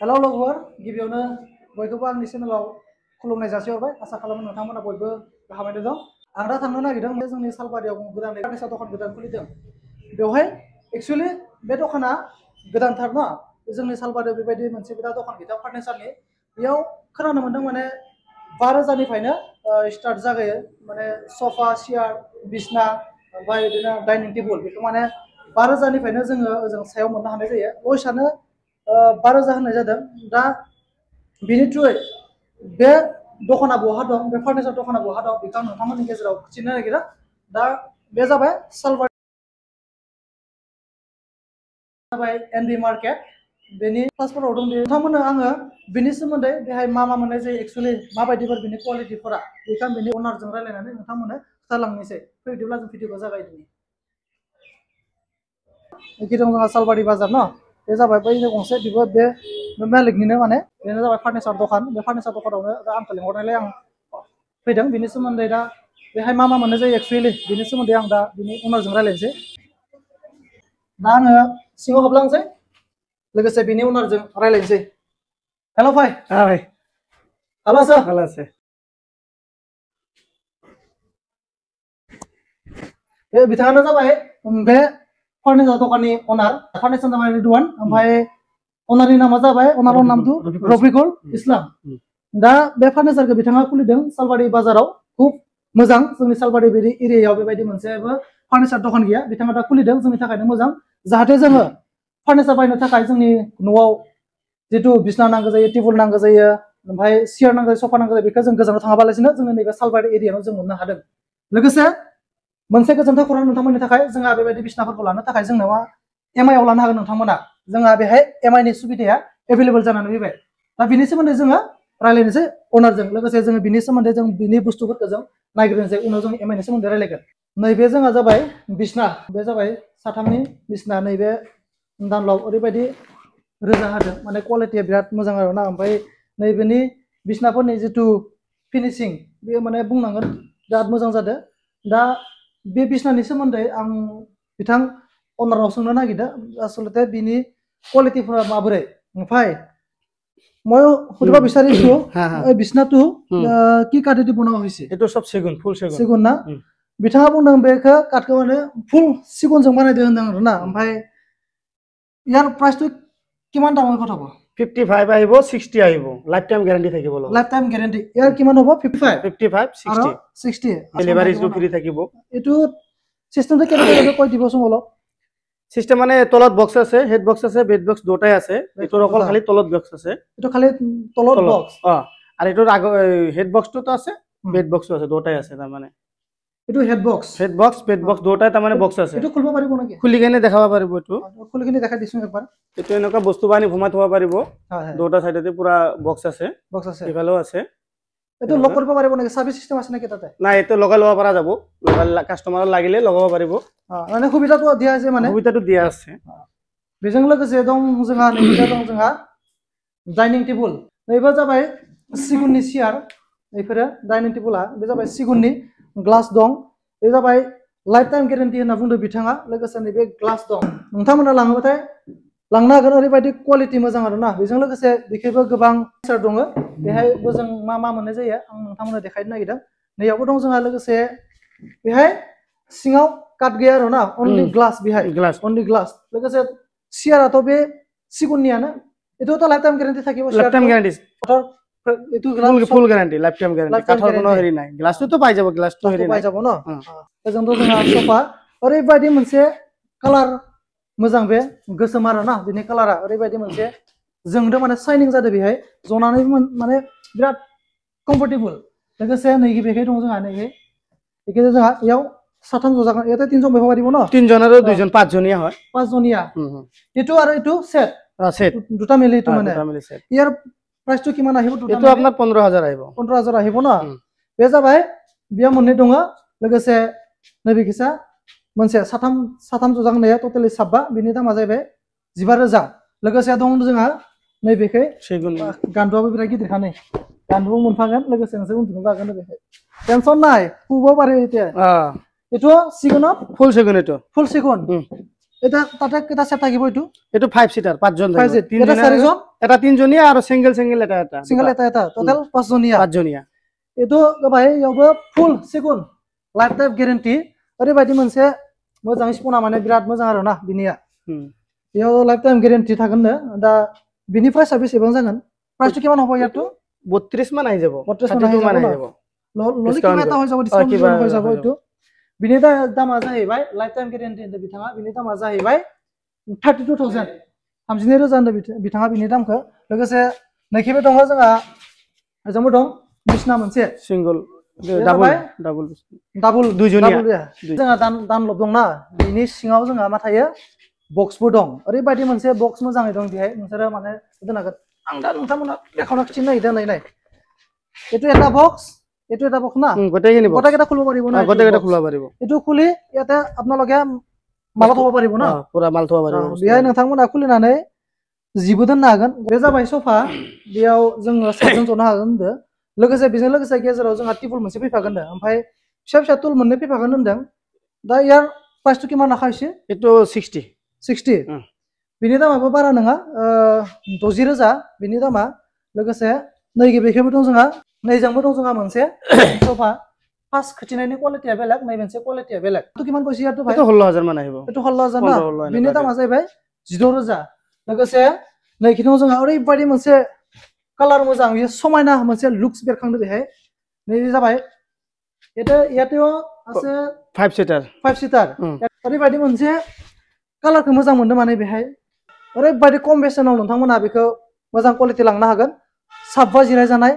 Hello लोगोफोर गिबियावनो बयखौबो आंनि चेनेलाव खुलुमनाय जासिहरबाय आसा खालामो नोंथांमोना बयबो गाहामैनो दं आं दा थांनो नागिरदों बे जोंनि सालबारियाव गोदानै फार्निचार दखान गोदान खुलिदों बेवहाय एक्चुअली बे दखाना गोदानथार ना जोंनि सालबारियाव बेबायदि मोनसे बिराद दखान गैया फार्निचारनि बेयाव खोनानो मोनदों माने 12,000निफ्रायनो स्टार्ट जागायो माने सफा सियार बिसना ओमफ्राय बिदिनो डाइनिं टेबल बेखौ माने 12,000निफ्रायनो जोङो ओजों सायाव मोननो हानाय जायो लयसानो 12,000 होननाय जादों दा बेनि थ्रुयै बे दखाना बहा दं बे फार्निचार दखाना बहा दं बेखौ नोंथांमोननि गेजेराव खिन्थिनो नागिरो दा बे जाबाय सालबारि जाबाय एनडि मार्केट बेनि फार्स्ट फ्ल'राव दं नोंथांमोननो आङो बेनि सोमोन्दै बेहाय मा मोननाय जायो एक्चुअली माबायदिफोर बेनि क्वालिटिफोरा बेखौ आं बेनि अनारजों रायलायनानै नोंथांमोननो खिथालांनोसै फैदिब्ला जों भिडिअखौ जागायदिनि एखे दं जोंहा सालबारि बाजार न बे जाबाय बै गंसे बेबो बे मालिकनिनो माने बेनो जाबाय फार्निचार दखान बे फार्निचार दखानावनो दा आंखौ लिंहरनायलाय आं फैदों बेनि सोमोन्दै दा बेहाय मा मोननाय जायो एक्चुअली बेनि सोमोन्दै आं दा बेनि अनारजों रायलायनोसै दा आङो सिङाव हाबलांसै लोगोसे बेनि अनारजों रायलायनोसै हेल' भाई भाई हेल' सर ভালো আছে बे बिथाङानो जाबाय बे फार्निचार दखाननि अनार फार्निचार जाबाय रिदवान ओमफ्राय अनारनि नामा जाबाय अनारनि नामथु रफिकुल इस्लाम दा बे फार्निचारखौ बिथाङा खुलिदों सालबारि बाजाराव खुब मोजां जोंनि सालबारि बायदि एरियायाव बेबायदि मोनसेबो फार्निचार दखान गैया बिथाङा दा खुलिदों जोंनि थाखायनो मोजां जाहाथे जोङो फार्निचार बायनो थाखाय जोंनि न'आव जितु बिसना नांगौ जायो टेबुल नांगौ जायो ओमफ्राय सियार नांगौ जायो सफा नांगौ जायो बेखौ जों गोजानाव थाङाबालासिनो जोंनि नैबे सालबारि एरियायाव जों मोननो हादों लोगोसे मोनसे गोजोनथाव खौरां नोंथांमोननि थाखाय जोंहा बेबायदि बिसनाफोरखौ लानो थाखाय जोंनो मा एमआइ आव लानो हागोन नोंथांमोना जोंहा बेहाय एमआइनि सुबिदाया एभेलेबल जानानै फैबाय दा बिनि सोमोन्दै जोङो रायलायनोसै अनारजों लोगोसे जोङो बिनि सोमोन्दै जों बिनि बुस्थुफोरखौ जों नायग्रोनोसै उनाव जों एमआइनि सोमोन्दै रायलायगोन नैबे जोंहा जाबाय बिसना बे जाबाय साथामनि बिसना नैबे दानलाव ओरैबायदि रोजा होदों माने क्वालिटिया बिराद मोजां आरोना ओमफ्राय नैबेनि बिसनाफोरनि जितु फिनिशिं बेयो माने बुंनांगोन बिराद मोजां जादों दा बे बिसनानि सोमोन्दै आं बिथां अनाराव सोंनो नागिरदों आसलते बिनि क्वालिटिफोरा माबोरै ओमफ्राय মই সুধিব বিচাৰিছো বিছনাটো কি কাঠেদি বনোৱা হৈছে এটো সব সেগুন ফুল সেগুন সেগুন না बिथाङा बुंदों बेखौ काठखौ माने फुल सिगुनजों बानायदों होनदों आरोना ओमफ्राय ইয়াৰ প্ৰাইसটো কিমান দামৰ কথা হ'ব 55 আহিব 60 আহিব লাইফ টাইম গ্যাৰান্টি থাকিব লগ লাইফ টাইম গ্যাৰান্টি ইয়াৰ কিমান হ'ব 55 60 60 ডেলিভারিজটো ফ্রি থাকিব এটো সিস্টেমটো কেনেকৈ হবে কৈ দিবচোন অলপ সিস্টেম মানে তলত বক্স আছে হেড বক্স আছে বেড বক্স দুটাই আছে এটোৰ অকল খালি তলত বক্স আছে এটো খালি তলত বক্স আৰ এটোৰ হেড বক্সটো তো আছে বেড বক্সও আছে দুটাই আছে তাৰ মানে এটো হেড বক্স বেড বক্স দুটাই তাৰ মানে বক্স আছে এটো খুলব পাৰিব নেকি খুলি কেনে দেখাব পাৰিব এটো খুলি কেনে দেখাই দিছো একবাৰ এটো এনেকা বস্তু বানি ঘুমাই থব পাৰিব দুটা সাইডতে পুৰা বক্স আছে এফালেও আছে এটো লক কৰিব পাৰিব নেকি সাৰ্ভিস সিস্টেম আছে নেকি তাতে না এটো লগাই লব পৰা যাব কাস্টমাৰ লাগিলে লগাব পাৰিব মানে সুবিধাটো দিয়া আছে মানে সুবিধাটো দিয়া আছে बेजों लोगोसे दं जोंहा नैबे दं जोंहा डाइनिं टेबल नैबे जाबाय सिगुननि सियार बेफोरो डाइनिं टेबला बे जाबाय सिगुननि ग्लास दं बे जाबाय लाइफ टाइम ग्यारान्टी होनना बुंदों बिथाङा लोगोसे नैबे ग्लास दं नोंथांमोना लाङोबाथाय लांनो हागोन ओरैबायदि क्वालिटी मोजां आरोना बेजों लोगोसे बेखैबो गोबां फिचार दङ बेहायबो जों मा मोननाय जायो आं नोंथांमोननो देखायनो नागिरदों नैयावबो दं जोंहा लोगोसे बेहाय सिङाव काट गैया आरोना अनलि ग्लास बेहाय अनलि ग्लास लोगोसे सियाराथ' बे सिगुननियानो एतोथ' लाइफ टाइम ग्यारान्टी থাকিব लाइफ टाइम ग्यारान्टी एतु full guarantee life time guarantee কাঠৰ কোনো হেৰি নাই গ্লাসটো তো পাই যাব গ্লাসটো হেৰি পাই যাব ন এজोंथ' जोंहा सोफा ओरैबायदि मोनसे कालार मोजां बे गोसोम आरोना बिनि कालारा ओरैबायदि मोनसे जोंदो माने शाइनिं जादों बेहाय जनानै माने बिराद कम्फर्टेबल लोगोसे नैगि बेहाय दं जोंहा नैगि बेखौ जोंहा याव साथाम जजागोन याते তিনজন বহিব পাৰিব ন তিনজন আৰু দুইজন পাঁচজনীয়া হয় পাঁচজনীয়া এটো আৰু এটো সেট সেট দুটা মিলি এটো মানে ইয়াৰ प्राइसটো কিমান আহিব এটো আপোনাৰ 15000 আহিব 15000 আহিব না बे जाबाय बिया मोननै दङ लोगोसे नैबेखिसा मोनसे साथाम जजागनाया टटेलि 7 बिनि दामा जाबाय 15000 लोगोसे दं जोंहा नैबेखै सेगुन गान्दुआबो बिराद गिदिरखानै गान्दुबो मोनफागोन लोगोसे नोंसोर उन्दुनो जागोन बेहाय टेनसन নাই খুবও পারে এতে এটো সিগুনত ফুল সেগুন এটো ফুল সিগুন এটা তাতে কেটা সেট থাকিব এটো এটো 5 সিটার পাঁচজন থাকিব এটা চাৰিজন এটা তিনজনীয়া আৰু সিঙ্গেল সিঙ্গেল এটা সিঙ্গেল এটা টোটাল 5 জনীয়া 5 জনীয়া এটো গবাই ইয়াवबो ফুল सिगुन लाइफ टाइम ग्यारेंटी ओरैबायदि मोनसे मोजां स्पना माने बिराद मोजां आरो ना बिनिया बेयाव लाइफ टाइम ग्यारेंटी थागोन दा बिनि प्राइसआ बेसेबां जागोन प्राइसটো কিমান হ'ব ইয়াতো 32 মান আহি যাব 32 মান আহি যাব ললি কিবা এটা হৈ যাব ডিসকাউন্ট হৈ যাব এটো बिनि दामा जाहैबाय लाइफ टाइम ग्यारेंटी होनदो बिथाङा बिनि दामा जाहैबाय 32000 32,000 होनदो बिथाङा बिनि दामखौ लोगोसे नैखेबो दङ जोंहा जोंबो दं बिसना मोनसे सिंगल डाबल दुइजनिया जोंहा दानलब दंना बिनि सिङाव जोंहा मा थायो बक्सबो दं ओरैबायदि मोनसे बक्स मोजाङै दं बेहाय नोंसोरो माने दोनागोन आं दा नोंथांमोना लेखावना खिथिनो नागिरदों नायनाय एटु এটা বক্স না গোটেইকেইটা খুলিব পাৰিব না গোটেইকেইটা খুলিব পাৰিব এটু খুলি ইয়াতে আপোনালোকে মাল থব পাৰিব না পুৰা মাল থব পাৰিব बेहाय नोंथांमोना खुलिनानै जिबो दोननो हागोन बे जाबाय सोफा बेयाव जोङो सातजन जनो हागोन होनदो लोगोसे बेजों लोगोसे गेजेराव जोंहा टेबुल मोनसे फैफागोन दा ओमफ्राय फिसा फिसा टुल मोननै फैफागोन होनदों दा यार प्राइसটো किमान राखायसे एटु 60 बिनि दामाबो बारा नङा 60000 बिनि दामा लोगोसे नैबेखौबो दं जोंहा नैजोंबो दं जोंहा मोनसे सोफा फार्स्ट खिथिनायनि क्वालिटिया बेलेग नै मोनसे क्वालिटिया बेलेग तो किमान কৈছে यार तो भाई 16000 मान आहिबो 16000 ना बिनि दामा जाहैबाय 16000 लोगोसे नैखिनाव जोंहा ओरैबायदि मोनसे कालार मोजां बियो समायना मोनसे लुक्स बेरखांदो बेहाय नै जाबाय यातो আছে 5 सिटार ओरैबायदि मोनसे कालारखौ मोजां मोनदों माने बेहाय ओरैबायदि कम बेसेनाव नोंथांमोना बेखौ मोजां क्वालिटि लांनो हागोन साबा जिराय जानाय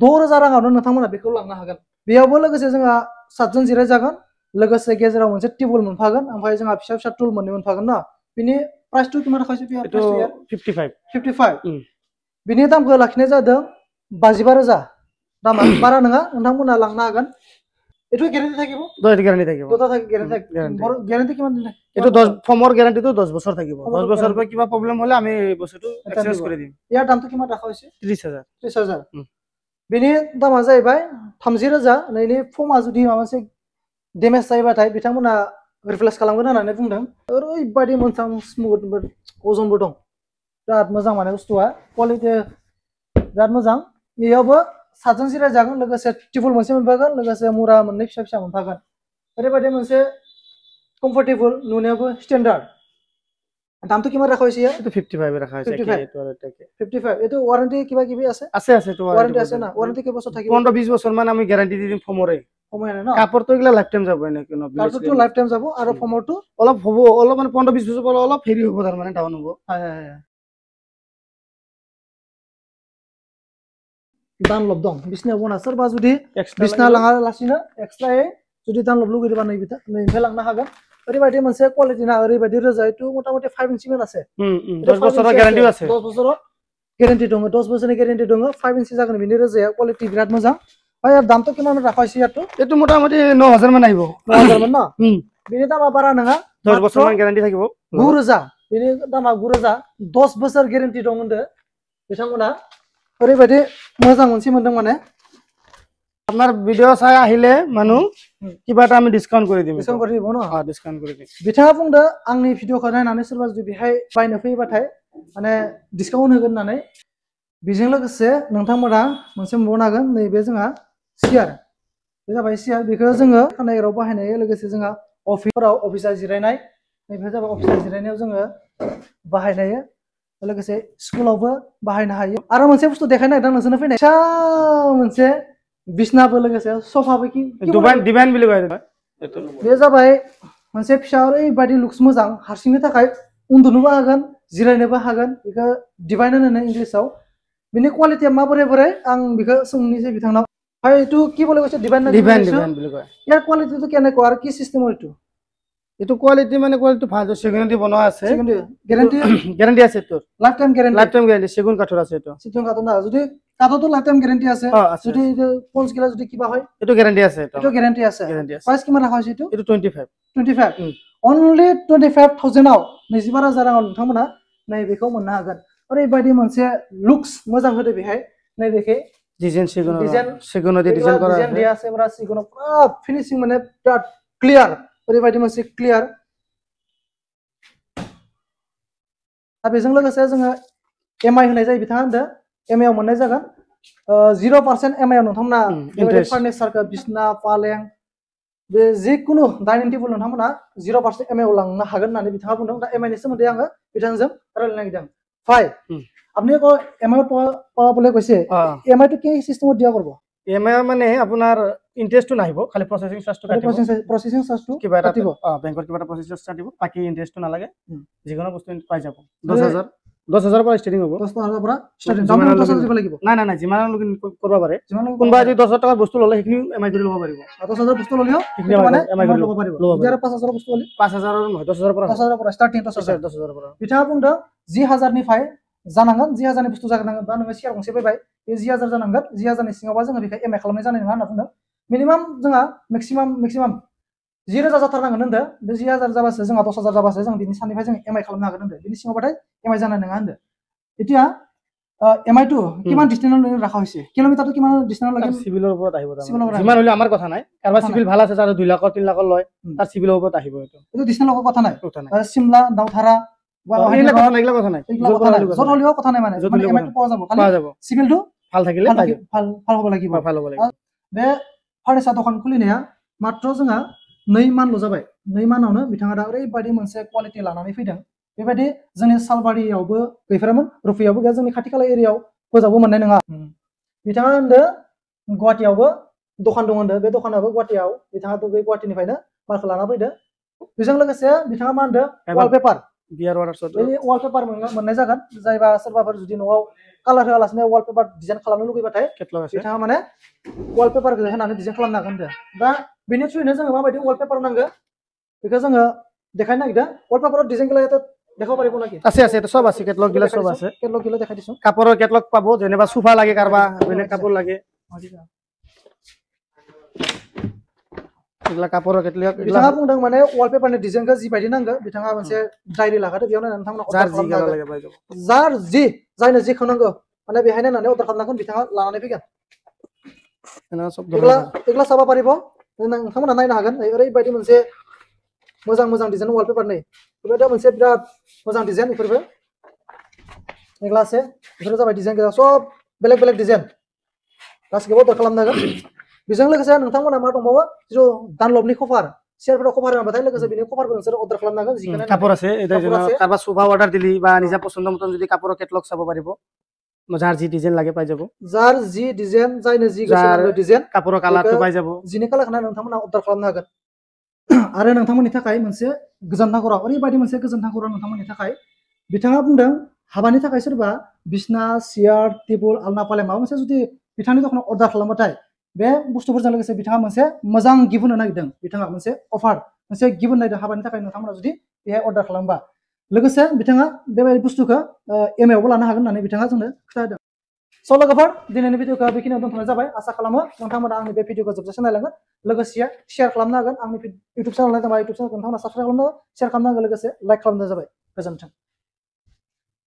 6000 राङावनो नोंथांमोना बेखौ लांनो हागोन बेयावबो लोगोसे जोंहा 7 जन जिराय जागोन लोगोसे गेजेराव मोनसे टेबुल मोनफागोन ओमफ्राय जोंहा फिसा फिसा टुल मोननै मोनफागोन ना बिनि प्राइसটো किमान राखायसे बियो 55 बिनि दामखौ लाखिनाय जादों 55000 दामा बारा नङा नोंथांमोना लांनो हागोन एटु ग्यारेंटी থাকিব গ্যারান্টি কিমান দিন এটো 10 ফৰ্মৰ গ্যাৰান্টিটো 10 বছৰ থাকিব 10 বছৰৰ পৰা কিবা প্ৰবলেম হলে আমি বস্তুটো এক্সচেঞ্জ কৰি দিম ইয়াৰ দামটো কিমান ৰাখা হৈছে 30000 बिनि दामा जाहैबाय 30000 नैनि फर्मा जुदि माबा मोनसे डेमेज जायोबाथाय बिथांमोना रिप्लेस खालामगोन होननानै बुंदों ओरैबायदि मोजां स्मुथ अजनबो दं बिराद मोजां माने बुस्थुआ क्वालिटि बिराद मोजां बेयावबो 7 जन जिराय जागोन लोगोसे टेबुल मोनसे मोनफागोन लोगोसे मुरा मोननै फिसा फिसा मोनफागोन ओरैबायदि मोनसे कम्फर्टेबल नुनायावबो स्टैंडार्ड दामটো কিমান ৰাখা হৈছে এটো 55 ৰাখা হৈছে এটো আৰু এটাকে 55 এটো ওয়াৰেন্টি কিবা কিবি আছে তো ওয়াৰেন্টি আছে না ওয়াৰেন্টি কেই বছৰ থাকিব 15 20 বছৰ মান আমি গ্যাৰান্টি দি দিম ফমৰে সময় না কাপড়টো গলা লাইফ টাইম যাব এনে কোনো কাপড়টো লাইফ টাইম যাব আৰু ফমৰটো অলপ হ'ব অলপ মানে 15 20 বছৰ পৰা অলপ ফেৰি হ'ব তাৰ মানে ডাউন হ'ব दानलब दं बिसनायाव बना सोरबा जुदि बिसना लाङा लासिनो एक्सट्रायै जुदि दानलब लुगैदोबा नैनिफ्राय लांनो हागोन ओरैबायदि मोनसे क्वालिटि ना ओरैबायदि रोजायैथ' मटामटि 5 इन्चि मान আছে 10 বছৰৰ গ্যাৰান্টি আছে 10 বছৰৰ গ্যারান্টি दङ 10 বছरनि গ্যারান্টি दङ 5 इन्चि जागोन बिनि रोजाया क्वालिटि बिराद मोजां आरो दामটো কিমান ৰাখা হৈছে ইয়াতো এটো মটামটি 9000 মান আহিব 9000 মান না बिनि दामा बारा नङा 10 বছৰ মান গ্যারান্টি থাকিব 9000 बिनि दामा 9000 10 बोसोर ग्यारान्टी दं होनदो बिथांमोना ओरैबायदि मोजां मोनसे मोनदों माने আপনার ভিডিও চাই আহিলে মানুহ কিবা এটা আমি ডিসকাউন্ট কৰি দিম ডিসকাউন্ট কৰি দিব ন ডিসকাউন্ট কৰি দিম बिथाङा बुंदो आंनि भिडिअखौ नायनानै सोरबा जुदि बेहाय बायनो फैबाथाय माने डिसकाउन्ट होगोन होननानै बेजों लोगोसे नोंथांमोना मोनसे मोनबावनो हागोन नैबे जोंहा सियार बे जाबाय सियार बेखौ जोङो खानायग्राव बाहायनाय लोगोसे जोंहा अफिसफोराव अफिसार जिरायनाय नैबे जाबाय अफिसार जिरायनायाव जोङो बाहायनाय लोगोसे स्कुलावबो बाहायनो हायो आरो मोनसे बुस्थु देखायनो नागिरदों नोंसोरनो फैनाय फिसा मोनसे बिसनाबो लोगोसे सोफाबो कि डिभाइन बिलि बाय बे जाबाय मोनसे फिसा ओरैबायदि लुक्स मोजां हारसिंनो थाखाय उन्दुनोबो हागोन जिरायनोबो हागोन बेखौ डिभाइन होनो इंलिशाव बिनि क्वालिटिया माबोरै आं बेखौ सोंनिसै बिथांनाव भाई एटु কি বলে কৈছে ডিভাइन বিলি কয় ইয়াৰ क्वालिटीটো কেনেকুৱা আৰু কি সিস্টেমৰ এটো কোয়ালিটি মানে কোয়ালিটি ভাল সেগুনদি বনোৱা আছে গ্যাৰান্টি আছে তোৰ লাইফ টাইম গ্যাৰান্টি সেগুন কাঠৰ আছে এটো সেগুন কাঠৰ না যদি কাঠতো লাইফ টাইম গ্যারান্টি আছে যদি পঞ্চ কিলা যদি কিবা হয় এটো গ্যারান্টি আছে এটো গ্যারান্টি আছে প্রাইস কিমান রাখা হৈছে এটো 25 অনলি 25000 আव 22000 राङाव नोंथांमोना नै बेखौ मोननो हागोन ओरैबायदि मोनसे लुक्स मोजां होदो बेहाय नै बेखे डिजाइन सेगुनदि डिजाइन करा डिजाइन दिया আছে पुरा सेगुन पुरा फिनिशिंग माने बिराद क्लियर ओरैबायदि मोनसे क्लियर दा बेजों लोगोसे जोङो एमआई होनाय जायो बिथाङा होनदों एमआई आव मोननाय जागोन 0% एमआई आव नोंथांमोना Interest. फार्निचारखौ बिसना पालें बे जिखुनु डाइनिं टेबोल नोंथांमोना 0% एमआई आव लांनो हागोन होननानै बिथाङा बुंदों दा एमआई नि सोमोन्दै आङो बिथांजों रायलायनो नागिरदों भाई আপনি কো এমআই পাওয়া বলে কইছে এমআই তো কি সিস্টেমত দিয়া করব EMI মানে আপোনাৰ ইন্টাৰেষ্টটো নাহিব খালি প্ৰসেসিং চাৰ্জটো কাটিব প্ৰসেসিং চাৰ্জটো কিবা এটা কাটিব বেংকৰ কিবা এটা প্ৰসেসিং চাৰ্জ কাটিব বাকি ইন্টাৰেষ্টটো নালাগে যিকোনো বস্তু পাই যাব 10000 পৰা ষ্টাৰ্টিং হ'ব 10000 পৰা ষ্টাৰ্টিং ডাউন পেমেন্ট 10000 দিব লাগিব নাই নাই নাই যিমান লোক কৰিব পাৰে কোনবা যদি 10000 টকা বস্তু ললে সেইখিনি এমআই কৰি ল'ব পাৰিব 10000 বস্তু ললিও মানে এমআই কৰি ল'ব পাৰিব যাৰা 5000 বস্তু ললি 5000 নহয় 10000 পৰা 10000 পৰা ষ্টাৰ্টিং 10000 পৰা बिथाङा बुंदों 10000 निफ्राय जानांगोन 10000 नि बुस्तु जानांगोन बा नोङो सियार गंसे बायबाय बे 10000 जानांगोन 10000 नि सिङावबा जोङो बेखौ एमआई खालामनाय जानाय नङा होनना बुंदों मिनिमाम जोंहा मेक्सिमाम 10000 जाथारनांगोन होनदों बे 10000 जाबासो जोंहा 10000 जाबासो जों बिनि साननिफ्राय जों एमआई खालामनो हागोन होनदों बिनि सिङावबाथाय एमआई जानाय नङा होनदों এতিয়া এমআই টু কিমান ডিসটেন্সত ৰাখা হৈছে কিলোমিটাৰটো কিমান ডিসটেন্সত লাগে সিভিলৰ ওপৰত আহিব যিমান হলে আমাৰ কথা নাই কাৰবা সিভিল ভাল আছে যাৰ 2 লাখ 3 লাখ লয় তাৰ সিভিলৰ ওপৰত আহিব এটো ডিসটেন্সৰ কথা নাই সিমলা দাউথাৰা এইলা কথা নাই যত হলেও কথা নাই মানে এমআই টু পোৱা যাব খালি সিভিলটো ভাল থাকিলে ভাল হ'ব লাগিব ভাল হ'ব লাগিব बे फार्निचार दखान खुलिनाया मात्र जोंहा 2 मानल' जाबाय 2 मानावनो बिथाङा दा ओरैबायदि मोनसे क्वालिटी लानानै फैदों बेबायदि जोंनि सालबारियावबो गैफेरामोन रुफियावबो गैया जोंनि खाथि खाला एरियायाव फोजाबो मोननाय नङा बिथाङा होनदो गुवाहाटीयावबो दखान दं होनदो बे दखानाबो गुवाहाटीयाव बिथाङा बे गुवाहाटीनिफ्रायनो मालखौ लाना फैदो बेजों लोगोसे बिथाङा मा होनदो वालपेपार बियार वाटार सट बे वालपेपार मोननाय जागोन जायबा सोरबाफोर जुदि न'आव कालार होआलासिनो वालपेपार डिजाइन खालामनो लुगैबाथाय बिथाङा माने वालपेपारखौ होनानै डिजाइन खालामनो हागोन होनदो दा बेनि थ्रुयैनो जोङो माबायदि वालपेपार नांगो बेखौ जोङो देखायनो नागिरदों वालपेपाराव डिजाइन গিলা এটা দেখাব পাৰিব নাকি আছে আছে এটা সব আছে কেটলগ গিলা সব আছে কেটলগ গিলা দেখাই দিছো কাপড়ৰ কেটলগ পাবো যেনেবা সোফা লাগে কাৰবা বেলেগ কাপড় লাগে এগুলা কাপড়ৰ কেটলগ बिथाङा बुंदों माने वालपेपारनि डिजाइनखौ जि बायदि नांगो बिथाङा मोनसे डायरी लागादो बेयाव नायनानै नोंथांमोना जार जि गाला লাগে पाइ जाबो जार जि जायनो जि खानांगौ माने बेहाय नायनानै अर्डार खालामनांगोन बिथाङा लानानै फैगोन एना सब एगला साबा पारिबो नोंथांमोना नायनो हागोन ओरैबायदि मोनसे मोजां डिजाइन वालपेपार नै बेबायदि मोनसे बिराद मोजां डिजाइन इफोरबो एग्लासे इफोर जाबाय डिजाइन गोजा सब बेलेग डिजाइन गासिबो अर्डार खालामनो हागोन बेजों लोगोसे नोंथांमोना मा दंबावो जो दानलबनि कभार शेयारफोराव कभार होनबाथाय लोगोसे बिनि कभारबो नोंसोर अर्डार खालामनो हागोन जिखोनो কাপড় আছে এটা যেন কারবা সোফা অর্ডার দিলি বা নিজা পছন্দ মতন যদি কাপড়ৰ কেটলগ চাব পাৰিব যাৰ যি ডিজাইন লাগে পাই যাব जार जि डिजाइन जायनो जि गोसो डिजाइन কাপড়ৰ কালারটো পাই যাব जिनि कालारखौ नोंथांमोना अर्डार खालामनो हागोन आरो नोंथांमोननि थाखाय मोनसे गोजोनथाव खौरां ओरैबायदि मोनसे गोजोनथाव खौरां नोंथांमोननि थाखाय बिथाङा बुंदों हाबानि थाखाय सोरबा बिसना सियार टेबुल आलना पालें माबा मोनसे जुदि बिथांनि दखानाव अर्डार खालामबाथाय बे बुस्थुफोरजों लोगोसे बिथाङा मोनसे मोजां गिफ्ट होनो नागिरदों बिथाङा मोनसे अफार मोनसे गिफ्ट होनायदों हाबानि थाखाय नोंथांमोना जुदि बेहाय अर्डार खालामबा लोगोसे बिथाङा बेबायदि बुस्थुखौ एमआईआवबो लानो हागोन होननानै बिथाङा जोंनो खिन्थादों स' लोगोफोर दिनैनि भिडिअखौ बेखिनियाव दोनथ'नाय जाबाय आसा खालामो नोंथांमोना आंनि बे भिडिअखौ जोबजासिम नायलांगोन लोगोसे शेयार खालामनो हागोन आंनि इउटुब चेनेल दङ इउटुब चेनेलखौ नोंथांमोना साबस्क्राइब खालामनो शेयार खालामनो हागोन लोगोसे लाइक खालामनो जाबाय गोजोन्थों